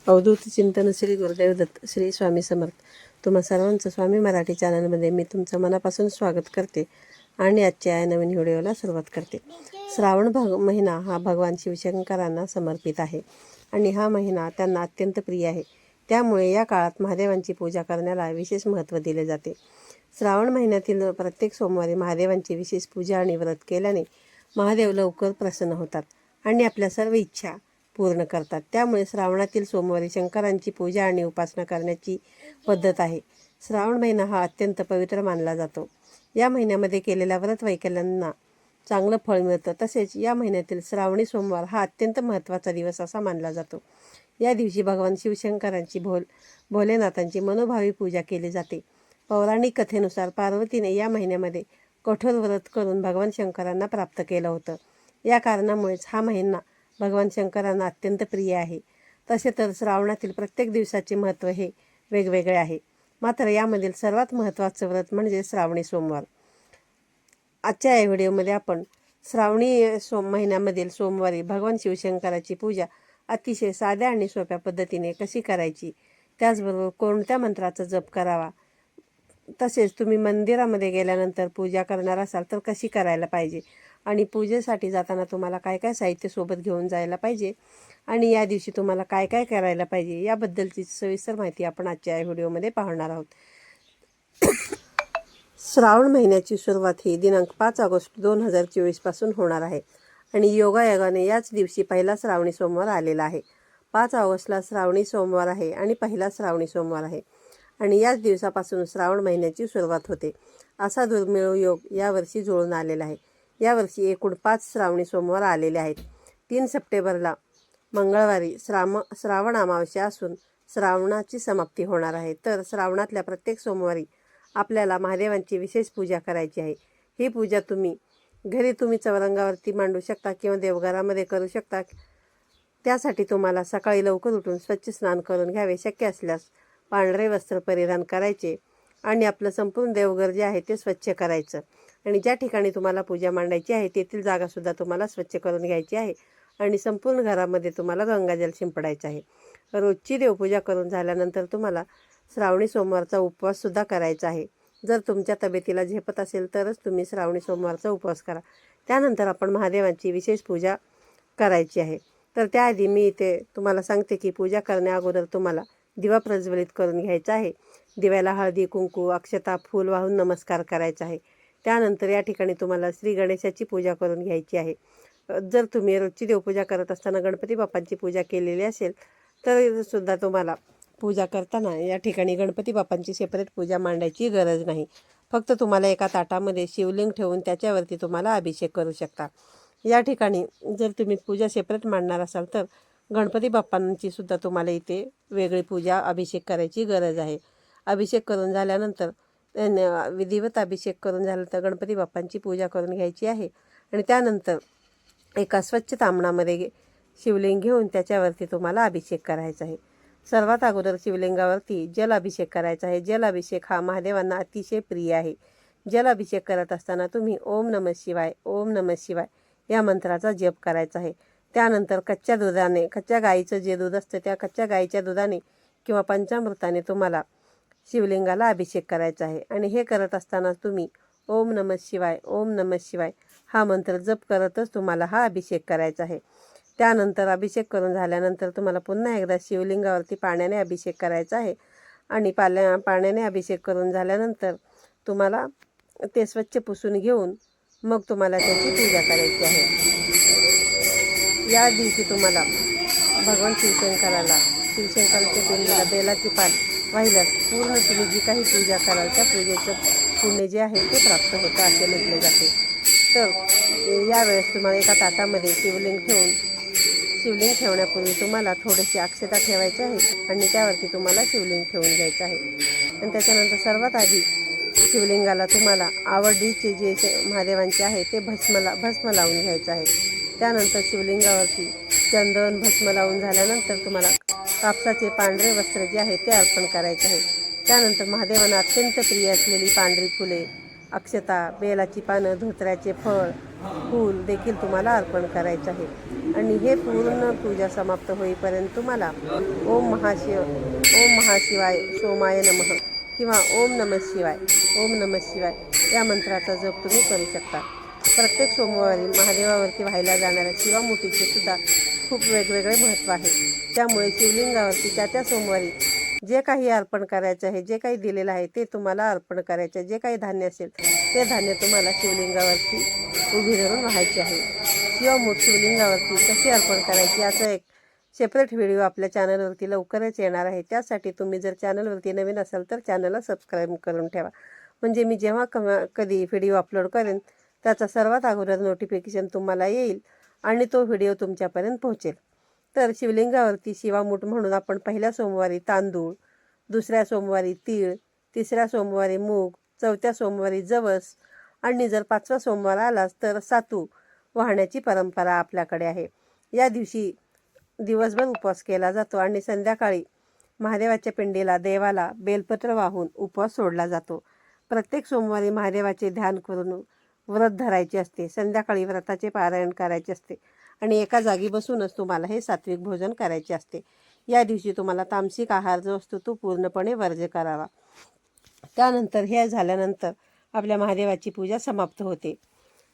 अवधूत चिंतन श्री गुरुदेव दत्त श्री स्वामी समर्थ. तुम्हा सर्वांचं स्वामी मराठी चॅनलमध्ये मी तुमचं मनापासून स्वागत करते आणि आजच्या या नवीन व्हिडिओला सुरुवात करते. श्रावण महिना हा भगवान शिवशंकरांना समर्पित आहे आणि हा महिना त्यांना अत्यंत प्रिय आहे. त्यामुळे या काळात महादेवांची पूजा करण्याला विशेष महत्त्व दिले जाते. श्रावण महिन्यातील प्रत्येक सोमवारी महादेवांची विशेष पूजा आणि व्रत केल्याने महादेव लवकर प्रसन्न होतात आणि आपल्या सर्व इच्छा पूर्ण करतात. त्यामुळे श्रावणातील सोमवारी शंकरांची पूजा आणि उपासना करण्याची पद्धत आहे. श्रावण महिना हा अत्यंत पवित्र मानला जातो. या महिन्यामध्ये केलेल्या व्रत वैकल्यांना चांगलं फळ मिळतं. तसेच या महिन्यातील श्रावणी सोमवार हा अत्यंत महत्त्वाचा दिवस असा मानला जातो. या दिवशी भगवान शिवशंकरांची भोलेनाथांची मनोभावी पूजा केली जाते. पौराणिक कथेनुसार पार्वतीने या महिन्यामध्ये कठोर व्रत करून भगवान शंकरांना प्राप्त केलं होतं. या कारणामुळेच हा महिना भगवान शंकरांना अत्यंत प्रिय आहे. तसे तर श्रावणातील प्रत्येक दिवसाचे महत्त्व हे वेगवेगळे आहे. मात्र यामधील सर्वात महत्त्वाचं व्रत म्हणजे श्रावणी सोमवार. आजच्या या व्हिडिओमध्ये आपण श्रावणी महिन्यामधील सोमवारी भगवान शिवशंकराची पूजा अतिशय साध्या आणि सोप्या पद्धतीने कशी करायची, त्याचबरोबर कोणत्या मंत्राचा जप करावा, तसेच तुम्ही मंदिरामध्ये गेल्यानंतर पूजा करणार असाल तर कशी करायला पाहिजे आणि पूजेसाठी जाताना तुम्हाला काय काय साहित्य सोबत घेऊन जायला पाहिजे आणि या दिवशी तुम्हाला काय काय करायला पाहिजे याबद्दलची सविस्तर माहिती आपण आजच्या या व्हिडिओमध्ये पाहणार आहोत. श्रावण महिन्याची सुरुवात ही दिनांक 5 ऑगस्ट 2024 पासून होणार आहे आणि योगायोगाने याच दिवशी पहिला श्रावणी सोमवार आलेला आहे. 5 ऑगस्टला श्रावणी सोमवार आहे आणि पहिला श्रावणी सोमवार आहे आणि याच दिवसापासून श्रावण महिन्याची सुरुवात होते. असा दुर्मिळ योग यावर्षी जुळून आलेला आहे. यावर्षी एकूण 5 श्रावणी सोमवार आलेले आहेत. 3 सप्टेंबरला मंगळवारी श्रावण अमावस्या असून श्रावणाची समाप्ती होणार आहे. तर श्रावणातल्या प्रत्येक सोमवारी आपल्याला महादेवांची विशेष पूजा करायची आहे. ही पूजा तुम्ही चौरंगावरती मांडू शकता किंवा देवघरामध्ये करू शकता. त्यासाठी तुम्हाला सकाळी लवकर उठून स्वच्छ स्नान करून घ्यावे. शक्य असल्यास पांढरे वस्त्र परिधान करायचे आणि आपलं संपूर्ण देवघर जे आहे ते स्वच्छ करायचं आणि ज्या ठिकाणी तुम्हाला पूजा मांडायची आहे तेथील जागासुद्धा तुम्हाला स्वच्छ करून घ्यायची आहे आणि संपूर्ण घरामध्ये तुम्हाला गंगाजल शिंपडायचं आहे. रोजची देवपूजा करून झाल्यानंतर तुम्हाला श्रावणी सोमवारचा उपवाससुद्धा करायचा आहे. जर तुमच्या तब्येतीला झेपत असेल तरच तुम्ही श्रावणी सोमवारचा उपवास करा. त्यानंतर आपण महादेवांची विशेष पूजा करायची आहे. तर त्याआधी मी इथे तुम्हाला सांगते की पूजा करण्या अगोदर तुम्हाला दिवा प्रज्वलित करून घ्यायचा आहे. दिव्याला हळदी, कुंकू, अक्षता, फूल वाहून नमस्कार करायचा आहे. त्यानंतर या ठिकाणी तुम्हाला श्री गणेशाची पूजा करून घ्यायची आहे. जर तुम्ही रोजची देवपूजा करत असताना गणपती बाप्पांची पूजा केलेली असेल तर सुद्धा तुम्हाला पूजा करताना या ठिकाणी गणपती बाप्पांची सेपरेट पूजा मांडायची गरज नाही. फक्त तुम्हाला एका ताटामध्ये शिवलिंग ठेवून त्याच्यावरती तुम्हाला अभिषेक करू शकता. या ठिकाणी जर तुम्ही पूजा सेपरेट मांडणार असाल तर गणपती बाप्पांची सुद्धा तुम्हाला इथे वेगळी पूजा अभिषेक करायची गरज आहे. अभिषेक करून झाल्यानंतर विधिवत अभिषेक करून झाल्यानंतर गणपती बाप्पांची पूजा करून घ्यायची आहे आणि त्यानंतर एका स्वच्छ तांबणामध्ये शिवलिंग घेऊन त्याच्यावरती तुम्हाला अभिषेक करायचा आहे. सर्वात अगोदर शिवलिंगावरती जल अभिषेक करायचा आहे. जल अभिषेक हा महादेवांना अतिशय प्रिय आहे. जल अभिषेक करत असताना तुम्ही ओम नमः शिवाय, ओम नमः शिवाय या मंत्राचा जप करायचा आहे. त्यानंतर कच्च्या गाईचं जे दूध असतं त्या कच्च्या गाईच्या दुधाने किंवा पंचामृताने तुम्हाला शिवलिंगाला अभिषेक करायचा आहे आणि हे करत असताना तुम्ही ओम नमः शिवाय, ओम नमः शिवाय हा मंत्र जप करतच तुम्हाला हा अभिषेक करायचा आहे. त्यानंतर अभिषेक करून झाल्यानंतर तुम्हाला पुन्हा एकदा शिवलिंगावरती पाण्याने अभिषेक करायचा आहे आणि पाण्याने अभिषेक करून झाल्यानंतर तुम्हाला ते स्वच्छ पुसून घेऊन मग तुम्हाला त्याची पूजा करायची आहे. या दिवशी तुम्हाला भगवान शिवशंकराच्या पिंडीला बेलाची पान वाहिल्यास पूर्ण तुम्ही जी काही पूजा कराल त्या पूजेचं पुण्य जे आहे ते प्राप्त होतं असे म्हटले जाते. तर यावेळेस तुम्हाला एका ताटामध्ये शिवलिंग ठेवण्यापूर्वी तुम्हाला थोडीशी अक्षता ठेवायची आहे आणि त्यावरती तुम्हाला शिवलिंग ठेवून घ्यायचं आहे आणि त्याच्यानंतर सर्वात आधी शिवलिंगाला तुम्हाला आवडीचे जे महादेवांचे आहे ते भस्म लावून घ्यायचं आहे. त्यानंतर शिवलिंगावरती चंदन भस्म लावून झाल्यानंतर तुम्हाला कापसाचे पांढरे वस्त्र जे आहे ते अर्पण करायचे आहे. त्यानंतर महादेवांना अत्यंत प्रिय असलेली पांढरी फुले, अक्षता, बेलाची पानं, धोत्र्याचे फळ, फूल देखील तुम्हाला अर्पण करायचं आहे. आणि हे पूर्ण पूजा समाप्त होईपर्यंत तुम्हाला ओम महाशिवाय सोमाय नमः किंवा ओम नमः शिवाय या मंत्राचा जप तुम्ही करू शकता. प्रत्येक सोमवारी महादेवावरती वाहिल्या जाणाऱ्या शिवामुठीचे सुद्धा खूप वेगवेगळे महत्त्व आहे. त्यामुळे शिवलिंगावरती त्या सोमवारी जे काही अर्पण करायचं आहे, जे काही दिलेलं आहे ते तुम्हाला अर्पण करायचे. जे काही धान्य असेल ते धान्य तुम्हाला शिवलिंगावरती उभी धरून व्हायचे आहे. शिवमूठ शिवलिंगावरती कशी अर्पण करायची याचा एक सेपरेट व्हिडिओ आपल्या चॅनलवरती लवकरच येणार आहे. त्यासाठी तुम्ही जर चॅनलवरती नवीन असाल तर चॅनलला सबस्क्राईब करून ठेवा. म्हणजे मी जेव्हा कधी व्हिडिओ अपलोड करेन त्याचा सर्वात अगोदर नोटिफिकेशन तुम्हाला येईल आणि तो व्हिडिओ तुमच्यापर्यंत पोहोचेल. तर शिवलिंगावरती शिवामूठ म्हणून आपण पहिल्या सोमवारी तांदूळ, दुसऱ्या सोमवारी तीळ, तिसऱ्या सोमवारी मूग, चौथ्या सोमवारी जवस आणि जर 5वा सोमवार आलाच तर सातू वाहण्याची परंपरा आपल्याकडे आहे. या दिवशी दिवसभर उपवास केला जातो आणि संध्याकाळी महादेवाच्या पिंडीला देवाला बेलपत्र वाहून उपवास सोडला जातो. प्रत्येक सोमवारी महादेवाचे ध्यान करून व्रत धरायचे असते. संध्याकाळी व्रताचे पारायण करायचे असते आणि एका जागी बसूनच तुम्हाला हे सात्विक भोजन करायचे असते. या दिवशी तुम्हाला तामसिक आहार जो असतो तो पूर्णपणे वर्ज्य करावा. त्यानंतर हे झाल्यानंतर आपल्या महादेवाची पूजा समाप्त होते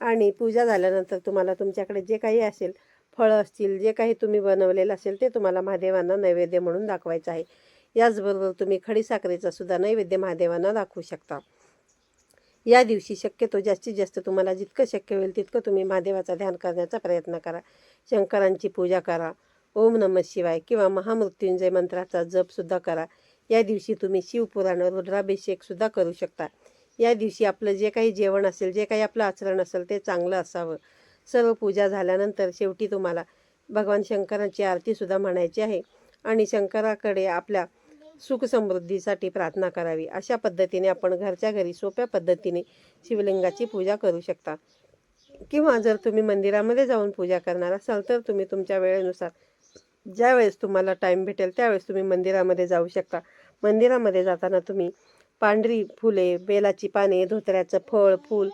आणि पूजा झाल्यानंतर तुम्हाला तुमच्याकडे जे काही असेल, फळं असतील, जे काही तुम्ही बनवलेलं असेल ते तुम्हाला महादेवांना नैवेद्य म्हणून दाखवायचं आहे. याचबरोबर तुम्ही खडीसाखरेचा सुद्धा नैवेद्य महादेवांना दाखवू शकता. या दिवशी शक्यतो जास्तीत जास्त तुम्हाला जितकं शक्य होईल तितकं तुम्ही महादेवाचा ध्यान करण्याचा प्रयत्न करा. शंकरांची पूजा करा. ओम नमः शिवाय किंवा महामृत्युंजय मंत्राचा जपसुद्धा करा. या दिवशी तुम्ही शिवपुराण रुद्राभिषेकसुद्धा करू शकता. या दिवशी आपलं जे काही जेवण असेल, जे काही आपलं आचरण असेल ते चांगलं असावं. सर्व पूजा झाल्यानंतर शेवटी तुम्हाला भगवान शंकरांची आरतीसुद्धा म्हणायची आहे आणि शंकराकडे आपल्या सुख समृद्धीसाठी प्रार्थना करावी. अशा पद्धतीने आपण घरच्या घरी सोप्या पद्धतीने शिवलिंगाची पूजा करू शकता. किंवा जर तुम्ही मंदिरामध्ये जाऊन पूजा करणार असाल तर तुम्ही तुमच्या वेळेनुसार ज्यावेळेस तुम्हाला टाईम भेटेल त्यावेळेस तुम्ही मंदिरामध्ये जाऊ शकता. मंदिरामध्ये जाताना तुम्ही पांढरी फुले, बेलाची पाने, धोत्र्याचं फळ, फूल,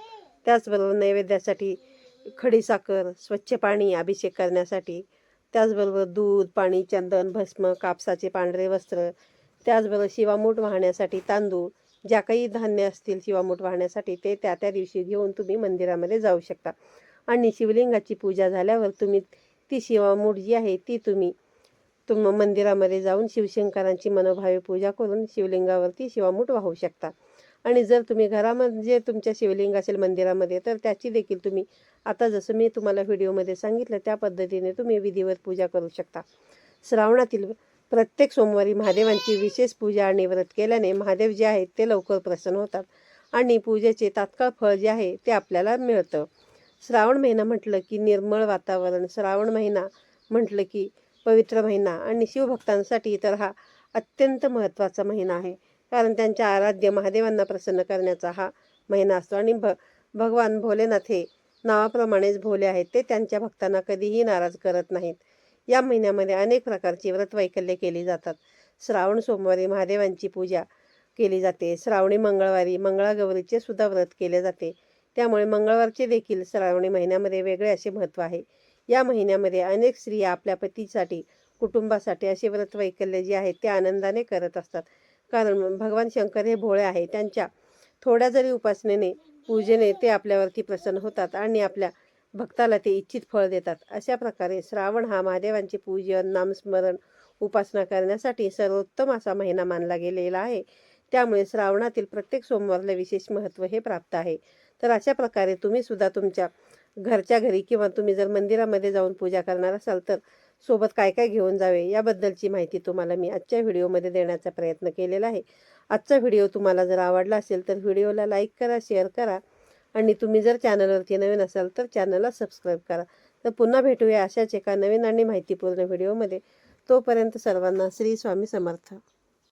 त्याचबरोबर नैवेद्यासाठी खडीसाखर, स्वच्छ पाणी अभिषेक करण्यासाठी, त्याचबरोबर दूध, पाणी, चंदन, भस्म, कापसाचे पांढरे वस्त्र, त्याचबरोबर शिवामूठ वाहण्यासाठी तांदूळ, ज्या काही धान्य असतील शिवामूठ वाहण्यासाठी ते त्या दिवशी घेऊन तुम्ही मंदिरामध्ये जाऊ शकता. आणि शिवलिंगाची पूजा झाल्यावर तुम्ही ती शिवामूठ जी आहे ती तुम्ही मंदिरामध्ये जाऊन शिवशंकरांची मनोभावे पूजा करून शिवलिंगावरती शिवामूठ वाहू शकता. आणि जर तुम्ही घरामध्ये तुमच्या शिवलिंग असेल मंदिरामध्ये तर त्याची देखील तुम्ही आता जसं मी तुम्हाला व्हिडिओमध्ये सांगितलं त्या पद्धतीने तुम्ही विधिवत पूजा करू शकता. श्रावणातील प्रत्येक सोमवारी महादेवांची विशेष पूजा आणि व्रत केल्याने महादेव जे आहेत ते लवकर प्रसन्न होतात आणि पूजेचे तात्काळ फळ जे आहे ते आपल्याला मिळतं. श्रावण महिना म्हटलं की निर्मळ वातावरण, श्रावण महिना म्हटलं की पवित्र महिना आणि शिवभक्तांसाठी तर हा अत्यंत महत्त्वाचा महिना आहे. कारण त्यांच्या आराध्य महादेवांना प्रसन्न करण्याचा हा महिना असतो आणि भगवान भोलेनाथ हे नावाप्रमाणेच भोले आहेत. ते त्यांच्या भक्तांना कधीही नाराज करत नाहीत. या महिन्यामध्ये अनेक प्रकारची व्रतवैकल्ये केली जातात. श्रावण सोमवारी महादेवांची पूजा केली जाते. श्रावणी मंगळवारी मंगळागौरीचे सुद्धा व्रत केले जाते. त्यामुळे मंगळवारचे देखील श्रावणी महिन्यामध्ये वेगळे असे महत्त्व आहे. या महिन्यामध्ये अनेक स्त्रिया आपल्या पतीसाठी, कुटुंबासाठी असे व्रतवैकल्य जे आहेत ते आनंदाने करत असतात. कारण भगवान शंकर हे भोळे आहे. त्यांच्या थोड्या जरी उपासनेने, पूजेने ते आपल्यावरती प्रसन्न होतात आणि आपल्या भक्ताला ते इच्छित फळ देतात. अशा प्रकारे श्रावण हा महादेवांचे पूजन, नामस्मरण, उपासना करण्यासाठी सर्वोत्तम असा महिना मानला गेलेला आहे. त्यामुळे श्रावणातील प्रत्येक सोमवारला विशेष महत्त्व हे प्राप्त आहे. तर अशा प्रकारे तुम्ही सुद्धा तुमच्या घरच्या घरी किंवा तुम्ही जर मंदिरामध्ये जाऊन पूजा करणार असाल तर सोबत काय काय घेऊन जावे याबद्दलची माहिती तुम्हाला मी आजच्या व्हिडिओमध्ये देण्याचा प्रयत्न केलेला आहे. आजचा व्हिडिओ तुम्हाला जर आवडला असेल तर व्हिडिओला लाईक करा, शेअर करा आणि तुम्ही जर चॅनलवरती नवीन असाल तर चॅनलला सबस्क्राईब करा. तर पुन्हा भेटूया अशाच एका नवीन आणि माहितीपूर्ण व्हिडिओमध्ये. तोपर्यंत सर्वांना श्री स्वामी समर्थ.